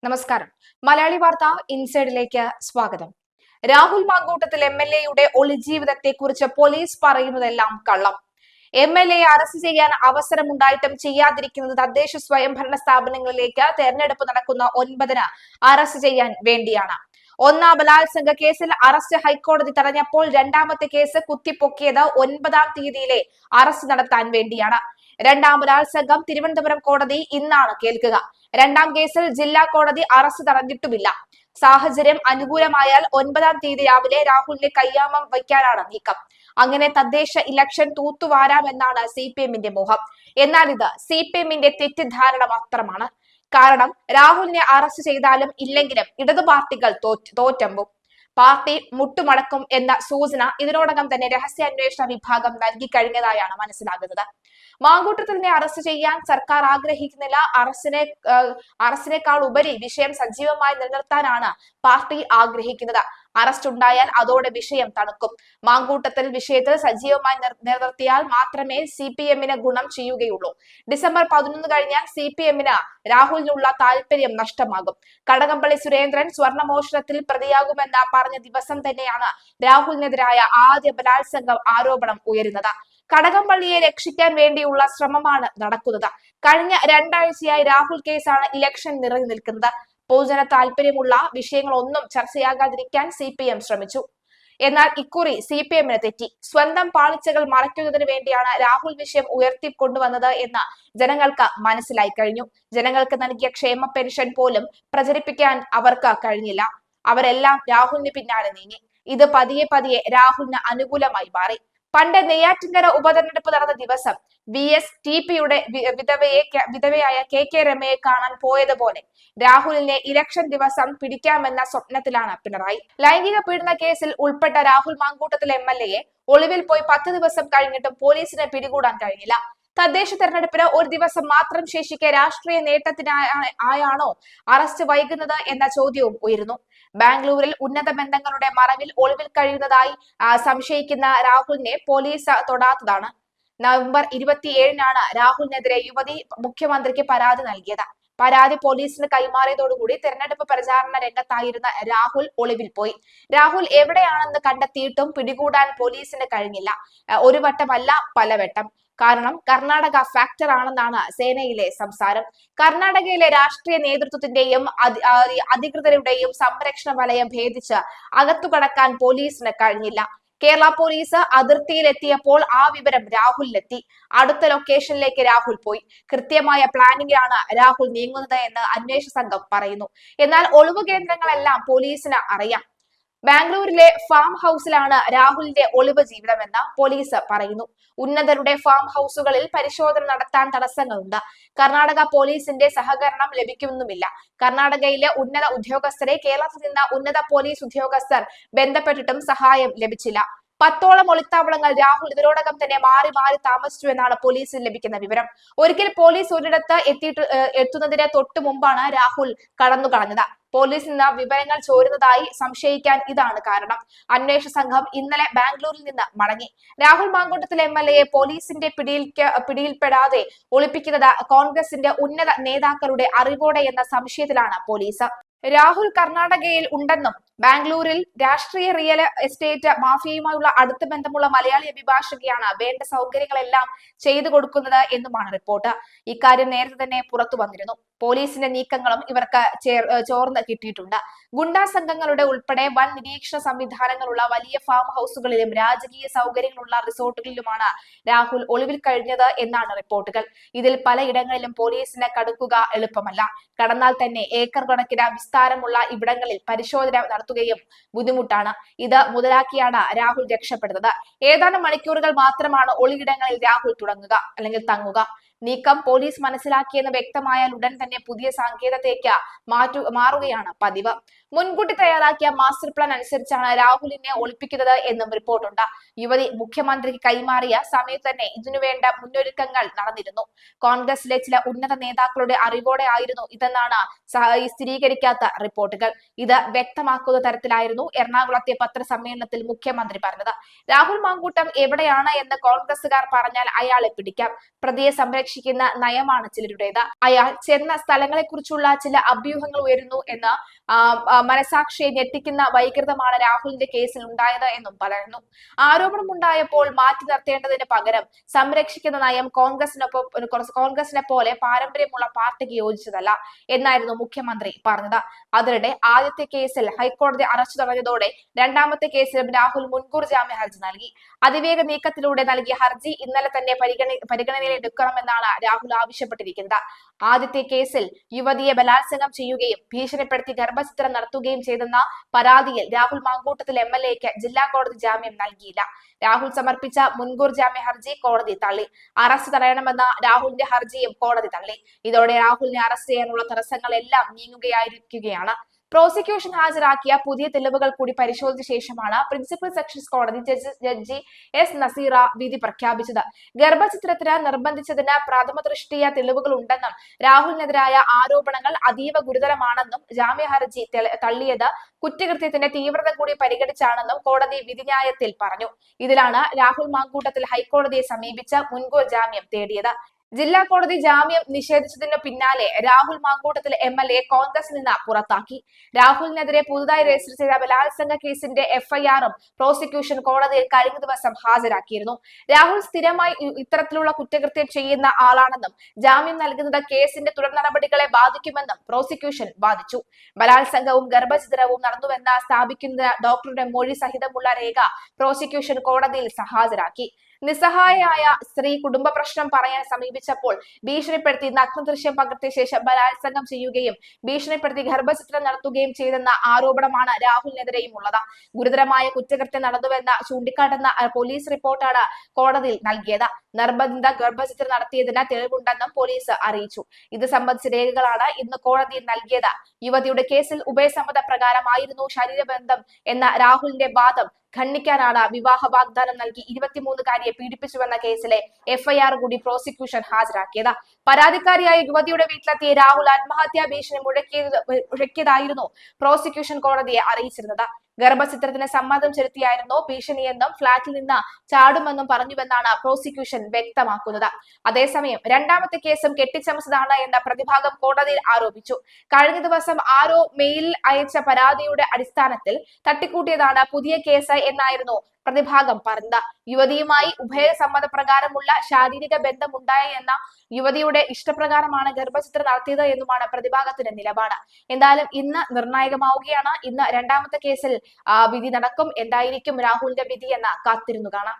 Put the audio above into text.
നമസ്കാരം. മലയാളി വാർത്ത ഇൻസൈഡിലേക്ക് സ്വാഗതം. രാഹുൽ മാങ്കൂട്ടത്തിൽ MLA-യുടെ ഒളിജീവിതത്തെ കുറിച്ച് പോലീസ് പറയുന്നതെല്ലാം കള്ളം. MLA-യെ അറസ്റ്റ് ചെയ്യാൻ അവസരമുണ്ടായിട്ടും ചെയ്യാതിരിക്കുന്നത് തദ്ദേശ സ്വയംഭരണ സ്ഥാപനങ്ങളിലേക്ക് തെരഞ്ഞെടുപ്പ് നടക്കുന്ന 9-ന് അറസ്റ്റ് ചെയ്യാൻ വേണ്ടിയാണ്. ഒന്നാം ബലാത്സംഗ കേസിൽ അറസ്റ്റ് ഹൈക്കോടതി തടഞ്ഞപ്പോൾ രണ്ടാമത്തെ കേസ് കുത്തിപ്പൊക്കിയത് 9-ാം തീയതിയിലെ അറസ്റ്റ് നടത്താൻ വേണ്ടിയാണ്. രണ്ടാം ബലാത്സംഗം തിരുവനന്തപുരം കോടതി ഇന്നാണ് കേൾക്കുക. രണ്ടാം കേസിൽ ജില്ലാ കോടതി അറസ്റ്റ് തടഞ്ഞിട്ടുമില്ല. സാഹചര്യം അനുകൂലമായാൽ 9-ാം തീയതി രാവിലെ രാഹുലിനെ കയ്യാമം വയ്ക്കാനാണ് നീക്കം. അങ്ങനെ തദ്ദേശ ഇലക്ഷൻ തൂത്തുവാരാമെന്നാണ് CPM-ന്റെ മോഹം. എന്നാൽ ഇത് CPM-ന്റെ തെറ്റിദ്ധാരണ മാത്രമാണ്. കാരണം രാഹുലിനെ അറസ്റ്റ് ചെയ്താലും ഇല്ലെങ്കിലും ഇടതു പാർട്ടികൾ തോറ്റമ്പും. പാർട്ടി മുട്ടുമടക്കും എന്ന സൂചന ഇതിനോടകം തന്നെ രഹസ്യാന്വേഷണ വിഭാഗം നൽകി കഴിഞ്ഞതായാണ് മനസ്സിലാകുന്നത്. മാങ്കൂട്ടത്തിലിനെ അറസ്റ്റ് ചെയ്യാൻ സർക്കാർ ആഗ്രഹിക്കുന്നില്ല. അറസ്റ്റിനേക്കാൾ ഉപരി വിഷയം സജീവമായി നിലനിർത്താനാണ് പാർട്ടി ആഗ്രഹിക്കുന്നത്. അറസ്റ്റ് ഉണ്ടായാൽ അതോടെ വിഷയം തണുക്കും. മാങ്കൂട്ടത്തിൽ വിഷയത്തിൽ സജീവമായി നിലനിർത്തിയാൽ മാത്രമേ CPM-ന് ഗുണം ചെയ്യുകയുള്ളൂ. ഡിസംബർ 11 കഴിഞ്ഞാൽ CPM-ന് രാഹുലിനുള്ള താല്പര്യം നഷ്ടമാകും. കടകംപള്ളി സുരേന്ദ്രൻ സ്വർണ്ണമോഷണത്തിൽ പ്രതിയാകുമെന്ന് പറഞ്ഞ ദിവസം തന്നെയാണ് രാഹുലിനെതിരായ ആദ്യ ബലാത്സംഗ ആരോപണം ഉയരുന്നത്. കടകംപള്ളിയെ രക്ഷിക്കാൻ വേണ്ടിയുള്ള ശ്രമമാണ് നടക്കുന്നത്. കഴിഞ്ഞ 2 ആഴ്ചയായി രാഹുൽ കേസാണ് ഇലക്ഷൻ നിറഞ്ഞു നിൽക്കുന്നത്. പൊതുജന താല്പര്യമുള്ള വിഷയങ്ങളൊന്നും ചർച്ചയാകാതിരിക്കാൻ CPM ശ്രമിച്ചു. എന്നാൽ ഇക്കുറി CPM-ന് തെറ്റി. സ്വന്തം പാളിച്ചകൾ മറയ്ക്കുന്നതിന് വേണ്ടിയാണ് രാഹുൽ വിഷയം ഉയർത്തിക്കൊണ്ടുവന്നത് എന്ന് ജനങ്ങൾക്ക് മനസ്സിലായി കഴിഞ്ഞു. ജനങ്ങൾക്ക് നൽകിയ ക്ഷേമ പെൻഷൻ പോലും പ്രചരിപ്പിക്കാൻ അവർക്ക് കഴിഞ്ഞില്ല. അവരെല്ലാം രാഹുലിന് പിന്നാലെ നീങ്ങി. ഇത് പതിയെ പതിയെ രാഹുലിന് അനുകൂലമായി മാറി. പണ്ട് നെയ്യാറ്റിൻകര ഉപതെരഞ്ഞെടുപ്പ് നടന്ന ദിവസം VSTP-യുടെ വിധവയായ KK രമയെ കാണാൻ പോയതുപോലെ രാഹുലിനെ ഇലക്ഷൻ ദിവസം പിടിക്കാമെന്ന സ്വപ്നത്തിലാണ് പിണറായി. ലൈംഗിക പീഡന കേസിൽ ഉൾപ്പെട്ട രാഹുൽ മാങ്കൂട്ടത്തിൽ MLA-യെ ഒളിവിൽ പോയി 10 ദിവസം കഴിഞ്ഞിട്ടും പോലീസിനെ പിടികൂടാൻ കഴിഞ്ഞില്ല. തദ്ദേശ തെരഞ്ഞെടുപ്പിന് ഒരു ദിവസം മാത്രം ശേഷിക്കെ രാഷ്ട്രീയ നേട്ടത്തിനായാണോ അറസ്റ്റ് വൈകുന്നത് എന്ന ചോദ്യവും ഉയരുന്നു. ബാംഗ്ലൂരിൽ ഉന്നത ബന്ധങ്ങളുടെ മറവിൽ ഒളിവിൽ കഴിയുന്നതായി സംശയിക്കുന്ന രാഹുലിനെ പോലീസ് തൊടാത്തതാണ്. നവംബർ 27-നാണ് രാഹുലിനെതിരെ യുവതി മുഖ്യമന്ത്രിക്ക് പരാതി നൽകിയത്. പരാതി പോലീസിന് കൈമാറിയതോടുകൂടി തെരഞ്ഞെടുപ്പ് പ്രചാരണ രംഗത്തായിരുന്ന രാഹുൽ ഒളിവിൽ പോയി. രാഹുൽ എവിടെയാണെന്ന് കണ്ടെത്തിയിട്ടും പിടികൂടാൻ പോലീസിന് കഴിഞ്ഞില്ല. ഒരു വട്ടമല്ല, പലവട്ടം. കാരണം കർണാടക ഫാക്ടർ ആണെന്നാണ് സേനയിലെ സംസാരം. കർണാടകയിലെ രാഷ്ട്രീയ നേതൃത്വത്തിന്റെയും അധികൃതരുടെയും സംരക്ഷണ വലയം ഭേദിച്ച് അകത്തുകടക്കാൻ പോലീസിന് കഴിഞ്ഞില്ല. കേരള പോലീസ് അതിർത്തിയിലെത്തിയപ്പോൾ ആ വിവരം രാഹുലിലെത്തി. അടുത്ത ലൊക്കേഷനിലേക്ക് രാഹുൽ പോയി. കൃത്യമായ പ്ലാനിങ്ങിലാണ് രാഹുൽ നീങ്ങുന്നത് എന്ന് അന്വേഷണ സംഘം പറയുന്നു. എന്നാൽ ഒളിവു കേന്ദ്രങ്ങളെല്ലാം പോലീസിന് അറിയാം. ബാംഗ്ലൂരിലെ ഫാം ഹൗസിലാണ് രാഹുലിന്റെ ഒളിവ് ജീവിതമെന്ന് പോലീസ് പറയുന്നു. ഉന്നതരുടെ ഫാം ഹൗസുകളിൽ പരിശോധന നടത്താൻ തടസ്സങ്ങളുണ്ട്. കർണാടക പോലീസിന്റെ സഹകരണം ലഭിക്കുന്നുമില്ല. കർണാടകയിലെ ഉന്നത ഉദ്യോഗസ്ഥരെ കേരളത്തിൽ നിന്ന് ഉന്നത പോലീസ് ഉദ്യോഗസ്ഥർ ബന്ധപ്പെട്ടിട്ടും സഹായം ലഭിച്ചില്ല. 10ഓളം ഒളിത്താവളങ്ങൾ രാഹുൽ ഇതിനോടകം തന്നെ മാറി മാറി താമസിച്ചു എന്നാണ് പോലീസിന് ലഭിക്കുന്ന വിവരം. ഒരിക്കൽ പോലീസ് ഒരിടത്ത് എത്തുന്നതിന് തൊട്ടു മുമ്പാണ് രാഹുൽ കടന്നു കളഞ്ഞത്. പോലീസിൽ നിന്ന് വിവരങ്ങൾ ചോരുന്നതായി സംശയിക്കാൻ ഇതാണ് കാരണം. അന്വേഷണ സംഘം ഇന്നലെ ബാംഗ്ലൂരിൽ നിന്ന് മടങ്ങി. രാഹുൽ മാങ്കൂട്ടത്തിൽ MLA-യെ പോലീസിന്റെ പിടിയിൽപ്പെടാതെ ഒളിപ്പിക്കുന്നത് കോൺഗ്രസിന്റെ ഉന്നത നേതാക്കളുടെ അറിവോടെ എന്ന സംശയത്തിലാണ് പോലീസ്. രാഹുൽ കർണാടകയിൽ ഉണ്ടെന്നും ബാംഗ്ലൂരിൽ രാഷ്ട്രീയ റിയൽ എസ്റ്റേറ്റ് മാഫിയയുമായുള്ള അടുത്ത ബന്ധമുള്ള മലയാളി അഭിഭാഷകയാണ് വേണ്ട സൗകര്യങ്ങളെല്ലാം ചെയ്തു കൊടുക്കുന്നത് എന്നുമാണ് റിപ്പോർട്ട്. ഇക്കാര്യം നേരത്തെ തന്നെ പുറത്തു വന്നിരുന്നു. പോലീസിന്റെ നീക്കങ്ങളും ഇവർക്ക് ചോർന്ന് കിട്ടിയിട്ടുണ്ട്. ഗുണ്ടാ സംഘങ്ങളുടെ ഉൾപ്പെടെ വൻ നിരീക്ഷണ സംവിധാനങ്ങളുള്ള വലിയ ഫാം ഹൗസുകളിലും രാജകീയ സൗകര്യങ്ങളുള്ള റിസോർട്ടുകളിലുമാണ് രാഹുൽ ഒളിവിൽ കഴിഞ്ഞത് എന്നാണ് റിപ്പോർട്ടുകൾ. ഇതിൽ പലയിടങ്ങളിലും പോലീസിന് കടക്കുക എളുപ്പമല്ല. കടന്നാൽ തന്നെ ഏക്കർ കണക്കിന് വിസ്താരമുള്ള ഇവിടങ്ങളിൽ പരിശോധന നടത്തുകയും ബുദ്ധിമുട്ടാണ്. ഇത് മുതലാക്കിയാണ് രാഹുൽ രക്ഷപ്പെടുന്നത്. ഏതാനും മണിക്കൂറുകൾ മാത്രമാണ് ഒളിയിടങ്ങളിൽ രാഹുൽ തങ്ങുക. നീക്കം പോലീസ് മനസ്സിലാക്കിയെന്ന് വ്യക്തമായാൽ ഉടൻ തന്നെ പുതിയ സങ്കേതത്തേക്ക് മാറുകയാണ് പതിവ്. മുൻകൂട്ടി തയ്യാറാക്കിയ മാസ്റ്റർ പ്ലാൻ അനുസരിച്ചാണ് രാഹുലിനെ ഒളിപ്പിക്കുന്നത് എന്നും റിപ്പോർട്ടുണ്ട്. യുവതി മുഖ്യമന്ത്രിക്ക് കൈമാറിയ സമയത്ത് തന്നെ ഇതിനുവേണ്ട മുന്നൊരുക്കങ്ങൾ നടന്നിരുന്നു. കോൺഗ്രസിലെ ചില ഉന്നത നേതാക്കളുടെ അറിവോടെ ആയിരുന്നു ഇതെന്നാണ് സ്ഥിരീകരിക്കാത്ത റിപ്പോർട്ടുകൾ. ഇത് വ്യക്തമാക്കുന്ന തരത്തിലായിരുന്നു എറണാകുളത്തെ പത്രസമ്മേളനത്തിൽ മുഖ്യമന്ത്രി പറഞ്ഞത്. രാഹുൽ മാങ്കൂട്ടം എവിടെയാണ് എന്ന് കോൺഗ്രസുകാർ പറഞ്ഞാൽ അയാളെ പിടിക്കാം. പ്രതിയെ സംരക്ഷിക്കാൻ സംരക്ഷിക്കുന്ന നയമാണ് ചിലരുടേത്. അയാൾ ചെന്ന സ്ഥലങ്ങളെക്കുറിച്ചുള്ള ചില അഭ്യൂഹങ്ങൾ ഉയരുന്നു എന്ന് മനസാക്ഷിയെ ഞെട്ടിക്കുന്ന വൈകൃതമാണ് രാഹുലിന്റെ കേസിൽ ഉണ്ടായത് എന്നും പറയുന്നു. ആരോപണമുണ്ടായപ്പോൾ മാറ്റി നിർത്തേണ്ടതിന് പകരം സംരക്ഷിക്കുന്ന നയം കോൺഗ്രസിനെ പോലെ പാരമ്പര്യമുള്ള പാർട്ടിക്ക് യോജിച്ചതല്ല എന്നായിരുന്നു മുഖ്യമന്ത്രി പറഞ്ഞത്. അതിനിടെ ആദ്യത്തെ കേസിൽ ഹൈക്കോടതി അറസ്റ്റ് തടഞ്ഞതോടെ രണ്ടാമത്തെ കേസിലും രാഹുൽ മുൻകൂർ ജാമ്യ ഹർജി നൽകി. അതിവേഗ നീക്കത്തിലൂടെ നൽകിയ ഹർജി ഇന്നലെ തന്നെ പരിഗണനയിലെടുക്കണമെന്നാണ് രാഹുൽ ആവശ്യപ്പെട്ടിരിക്കുന്നത്. ആദ്യത്തെ കേസിൽ യുവതിയെ ബലാത്സംഗം ചെയ്യുകയും ഭീഷണിപ്പെടുത്തി ഗർഭചിത്രം നടത്തുകയും ചെയ്തെന്ന പരാതിയിൽ രാഹുൽ മാങ്കൂട്ടത്തിൽ MLAക്ക് ജില്ലാ കോടതി ജാമ്യം നൽകിയില്ല. രാഹുൽ സമർപ്പിച്ച മുൻകൂർ ജാമ്യ ഹർജി കോടതി തള്ളി. അറസ്റ്റ് തടയണമെന്ന രാഹുലിന്റെ ഹർജിയും കോടതി തള്ളി. ഇതോടെ രാഹുലിനെ അറസ്റ്റ് ചെയ്യാനുള്ള തടസ്സങ്ങളെല്ലാം നീങ്ങുകയായിരിക്കുകയാണ്. പ്രോസിക്യൂഷൻ ഹാജരാക്കിയ പുതിയ തെളിവുകൾ കൂടി പരിശോധിച്ച ശേഷമാണ് പ്രിൻസിപ്പൽ സെഷൻസ് കോടതി ജഡ്ജി S. നസീറ വിധി പ്രഖ്യാപിച്ചത്. ഗർഭചിത്രത്തിന് നിർബന്ധിച്ചതിന് പ്രഥമദൃഷ്ടിയ തെളിവുകൾ ഉണ്ടെന്നും രാഹുലിനെതിരായ ആരോപണങ്ങൾ അതീവ ഗുരുതരമാണെന്നും ജാമ്യ ഹർജി തള്ളിയത് കുറ്റകൃത്യത്തിന്റെ തീവ്രത കൂടി പരിഗണിച്ചാണെന്നും കോടതി വിധിന്യായത്തിൽ പറഞ്ഞു. ഇതിലാണ് രാഹുൽ മാങ്കൂട്ടത്തിൽ ഹൈക്കോടതിയെ സമീപിച്ച് മുൻകൂർ ജാമ്യം തേടിയത്. ജില്ലാ കോടതി ജാമ്യം നിഷേധിച്ചതിനു പിന്നാലെ രാഹുൽ മാങ്കൂട്ടത്തിൽ MLA കോൺഗ്രസിൽ നിന്ന് പുറത്താക്കി. രാഹുലിനെതിരെ പുതുതായി രജിസ്റ്റർ ചെയ്ത ബലാത്സംഗ കേസിന്റെ FIR-ഉം പ്രോസിക്യൂഷൻ കോടതിയിൽ കഴിഞ്ഞ ദിവസം ഹാജരാക്കിയിരുന്നു. രാഹുൽ സ്ഥിരമായി ഇത്തരത്തിലുള്ള കുറ്റകൃത്യം ചെയ്യുന്ന ആളാണെന്നും ജാമ്യം നൽകുന്നത് കേസിന്റെ തുടർ നടപടികളെ ബാധിക്കുമെന്നും പ്രോസിക്യൂഷൻ വാദിച്ചു. ബലാത്സംഗവും ഗർഭചിത്രവും നടന്നുവെന്ന് സ്ഥാപിക്കുന്ന ഡോക്ടറുടെ മൊഴി സഹിതമുള്ള രേഖ പ്രോസിക്യൂഷൻ കോടതിയിൽ ഹാജരാക്കി. നിസ്സഹായയായ സ്ത്രീ കുടുംബ പ്രശ്നം പറയാൻ സമീപിച്ചപ്പോൾ ഭീഷണിപ്പെടുത്തി നഗ്നദൃശ്യം പകർത്തിയ ശേഷം ബലാത്സംഗം ചെയ്യുകയും ഭീഷണിപ്പെടുത്തി ഗർഭചിത്രം നടത്തുകയും ചെയ്തെന്ന ആരോപണമാണ് രാഹുലിനെതിരെയും ഉള്ളത്. ഗുരുതരമായ കുറ്റകൃത്യം നടന്നുവെന്ന് ചൂണ്ടിക്കാട്ടുന്ന പോലീസ് റിപ്പോർട്ടാണ് കോടതിയിൽ നൽകിയത്. നിർബന്ധിത ഗർഭചിത്രം നടത്തിയതിന് തെളിവുണ്ടെന്നും പോലീസ് അറിയിച്ചു. ഇത് സംബന്ധിച്ച രേഖകളാണ് ഇന്ന് കോടതിയിൽ നൽകിയത്. യുവതിയുടെ കേസിൽ ഉഭയസമ്മത പ്രകാരമായിരുന്നു ശരീരബന്ധം എന്ന രാഹുലിന്റെ വാദം ഖണ്ഡിക്കാനാണ് വിവാഹ വാഗ്ദാനം നൽകി 23-കാരിയെ പീഡിപ്പിച്ചുവെന്ന കേസിലെ FIR കൂടി പ്രോസിക്യൂഷൻ ഹാജരാക്കിയത്. പരാതിക്കാരിയായ യുവതിയുടെ വീട്ടിലെത്തിയ രാഹുൽ ആത്മഹത്യാ ഭീഷണി മുഴക്കിയതായിരുന്നു പ്രോസിക്യൂഷൻ കോടതിയെ അറിയിച്ചിരുന്നത്. ഗർഭചിത്രത്തിന് സമ്മതം ചെലുത്തിയായിരുന്നു ഭീഷണിയെന്നും ഫ്ളാറ്റിൽ നിന്ന് ചാടുമെന്നും പറഞ്ഞുവെന്നാണ് പ്രോസിക്യൂഷൻ വ്യക്തമാക്കുന്നത്. അതേസമയം രണ്ടാമത്തെ കേസും കെട്ടിച്ചമച്ചതാണ് എന്ന് പ്രതിഭാഗം കോടതിയിൽ ആരോപിച്ചു. കഴിഞ്ഞ ദിവസം ആരോ മെയിലിൽ അയച്ച പരാതിയുടെ അടിസ്ഥാനത്തിൽ തട്ടിക്കൂട്ടിയതാണ് പുതിയ കേസ് എന്നായിരുന്നു പ്രതിഭാഗം പറഞ്ഞത്. യുവതിയുമായി ഉഭയസമ്മത പ്രകാരമുള്ള ശാരീരിക ബന്ധമുണ്ടായി എന്ന യുവതിയുടെ ഇഷ്ടപ്രകാരമാണ് ഗർഭചിത്രം നടത്തിയത് എന്നുമാണ് പ്രതിഭാഗത്തിന്റെ നിലപാട്. എന്തായാലും ഇന്ന് നിർണായകമാവുകയാണ്. ഇന്ന് രണ്ടാമത്തെ കേസിൽ വിധി നടക്കും. എന്തായിരിക്കും രാഹുലിന്റെ വിധി എന്ന് കാത്തിരുന്നു കാണാം.